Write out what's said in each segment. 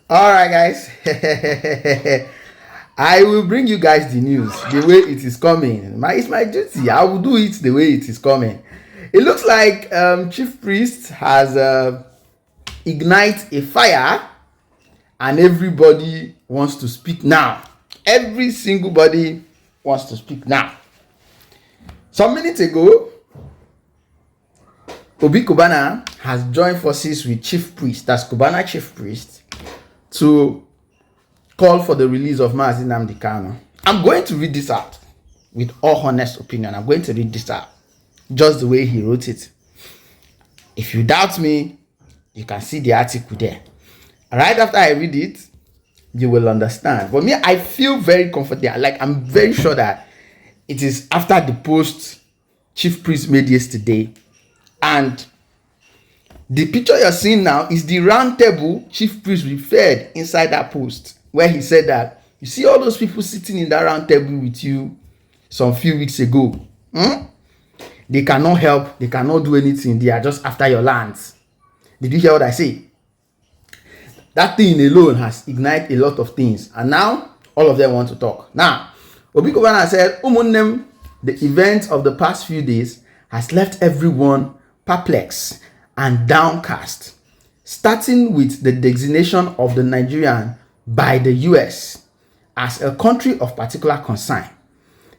All right, guys. I will bring you guys the news the way it is coming. It's my duty. I will do it the way it is coming. It looks like Chief Priest has ignite a fire, and everybody wants to speak now. Every single body wants to speak now. Some minutes ago, Obi Cubana has joined forces with Chief Priest, that's Cubana Chief Priest, to call for the release of Nnamdi Kanu. I'm going to read this out with all honest opinion. I'm going to read this out just the way he wrote it. If you doubt me, you can see the article there. Right after I read it, you will understand. For me, I feel very comfortable. Like, I'm very sure that it is after the post Chief Priest made yesterday. And the picture you're seeing now is the round table Chief Priest referred inside that post, where he said that, you see all those people sitting in that round table with you some few weeks ago. They cannot help. They cannot do anything. They are just after your lands. Did you hear what I say? That thing alone has ignited a lot of things. And now, all of them want to talk. Now, Obi Cubana said, the events of the past few days has left everyone perplexed and downcast, starting with the designation of the Nigerian by the US as a country of particular concern,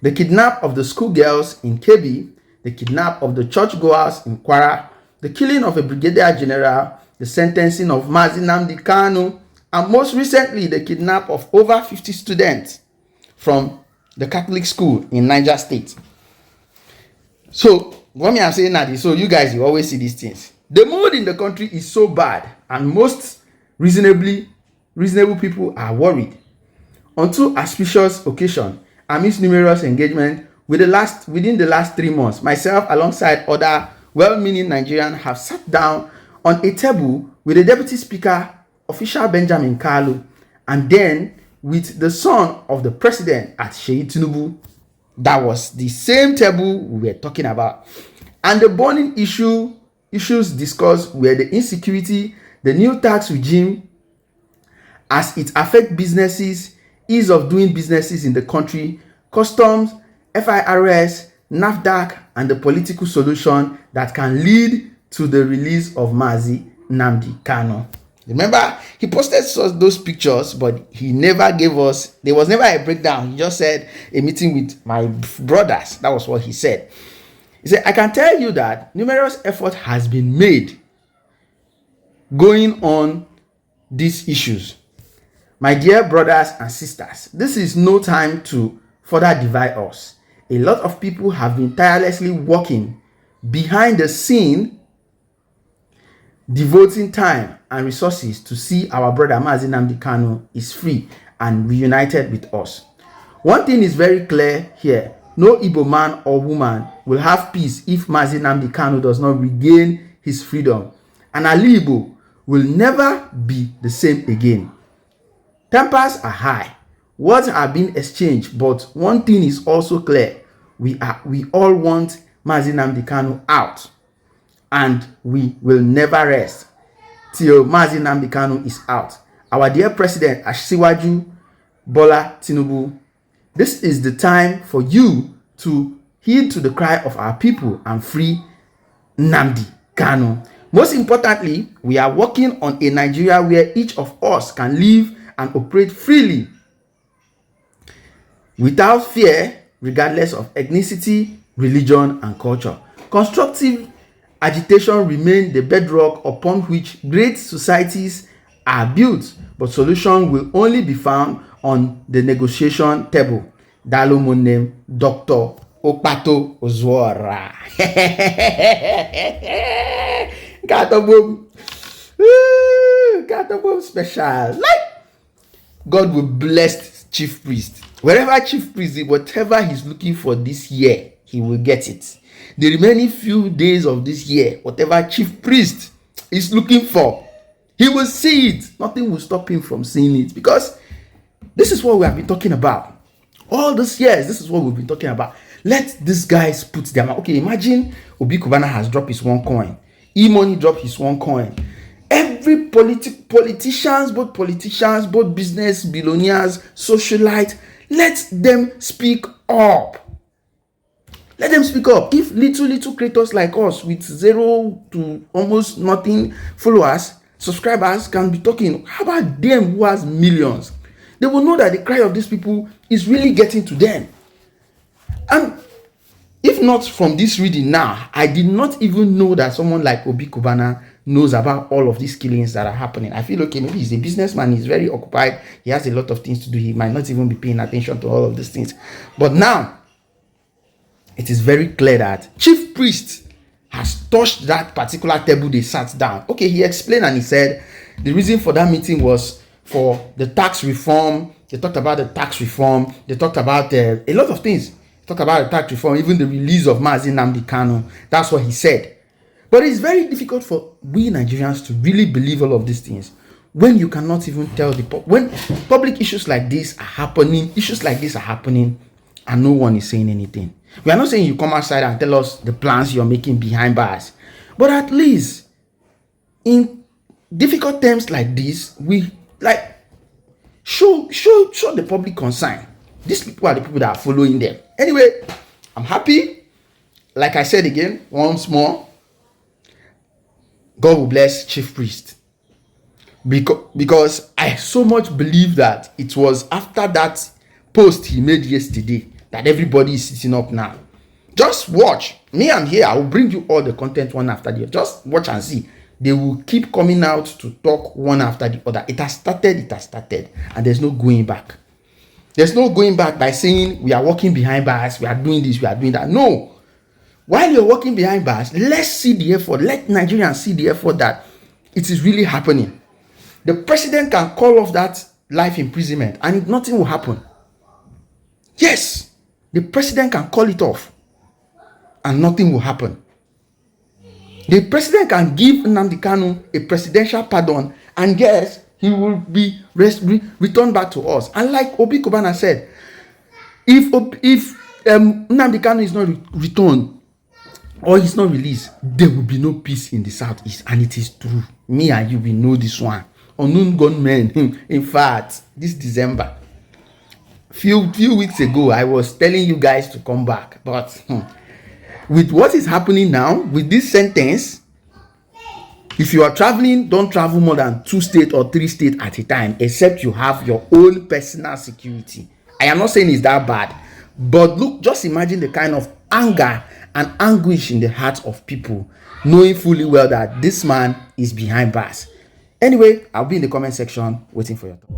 the kidnap of the schoolgirls in Kebbi, the kidnap of the churchgoers in Kwara, the killing of a brigadier general, the sentencing of Nnamdi Kanu, and most recently the kidnap of over 50 students from the Catholic school in Niger State. So, what me I'm saying now is, so you guys, you always see these things. The mood in the country is so bad, and most reasonable people are worried. On two auspicious occasions, amidst numerous engagements within the last 3 months, myself alongside other well-meaning Nigerians have sat down on a table with the Deputy Speaker, official Benjamin Kalu, and then with the son of the president at Tinubu. That was the same table we were talking about. And the burning issues discussed were the insecurity, the new tax regime as it affects businesses, ease of doing businesses in the country, customs, FIRS, NAFDAC, and the political solution that can lead to the release of Nnamdi Kanu. Remember, he posted those pictures, but he never gave us, there was never a breakdown. He just said a meeting with my brothers. That was what he said. He said, I can tell you that numerous effort has been made going on these issues. My dear brothers and sisters, this is no time to further divide us. A lot of people have been tirelessly working behind the scene, devoting time and resources to see our brother Nnamdi Kanu is free and reunited with us. One thing is very clear here. No Igbo man or woman will have peace if Nnamdi Kanu does not regain his freedom. And Ali Igbo will never be the same again. Tempers are high. Words are being exchanged, but one thing is also clear. We all want Nnamdi Kanu out. And we will never rest till Nnamdi Kanu is out. Our dear President Asiwaju Bola Tinubu, this is the time for you to heed to the cry of our people and free Nnamdi Kanu. Most importantly, we are working on a Nigeria where each of us can live and operate freely without fear, regardless of ethnicity, religion, and culture. Constructive agitation remains the bedrock upon which great societies are built, but solutions will only be found on the negotiation table. Dalo name Dr. Opato Ozwara. Got special. Like, God will bless Chief Priest. Wherever Chief Priest is, whatever he's looking for this year, he will get it. The remaining few days of this year, whatever Chief Priest is looking for, he will see it. Nothing will stop him from seeing it, because this is what we have been talking about. All these years, this is what we've been talking about. Let these guys put their mouth. Okay, imagine Obi Cubana has dropped his one coin. E-Money dropped his one coin. Every politicians, both business, billionaires, socialites, let them speak up. Let them speak up. If little creators like us with 0 to almost nothing followers, subscribers can be talking, how about them who has millions? They will know that the cry of these people is really getting to them. And if not from this reading now, I did not even know that someone like Obi Cubana knows about all of these killings that are happening. I feel, okay, maybe he's a businessman, he's very occupied, he has a lot of things to do, he might not even be paying attention to all of these things. But now, it is very clear that chief priest has touched that particular table they sat down. Okay, he explained and he said the reason for that meeting was for the tax reform. They talked about the tax reform. They talked about a lot of things. They talked about the tax reform, even the release of Nnamdi Kanu. That's what he said. But it's very difficult for we Nigerians to really believe all of these things when you cannot even tell when public issues like this are happening, and no one is saying anything. We are not saying you come outside and tell us the plans you're making behind bars, but at least in difficult times like this, we like show the public concern. These people are the people that are following them. Anyway, I'm happy. Like I said again, once more, God will bless Chief Priest. Because I so much believe that it was after that post he made yesterday that everybody is sitting up now. Just watch. Me, I'm here. I will bring you all the content one after the other. Just watch and see. They will keep coming out to talk one after the other. It has started. And there's no going back. There's no going back by saying we are walking behind bars, we are doing this, we are doing that. No. While you're walking behind bars, let's see the effort. Let Nigerians see the effort that it is really happening. The president can call off that life imprisonment and nothing will happen. Yes. The president can call it off and nothing will happen. The president can give Nnamdi Kanu a presidential pardon and guess he will be returned back to us. And like Obi Cubana said, if Nnamdi Kanu is not returned or he's not released, there will be no peace in the southeast. And it is true. Me and you, we know this one. Unknown gunmen. In fact, this December, few weeks ago, I was telling you guys to come back, but with what is happening now, with this sentence, if you are traveling, don't travel more than 2 states or 3 states at a time, except you have your own personal security. I am not saying it's that bad, but look, just imagine the kind of anger and anguish in the hearts of people, knowing fully well that this man is behind bars. Anyway, I'll be in the comment section waiting for your thoughts.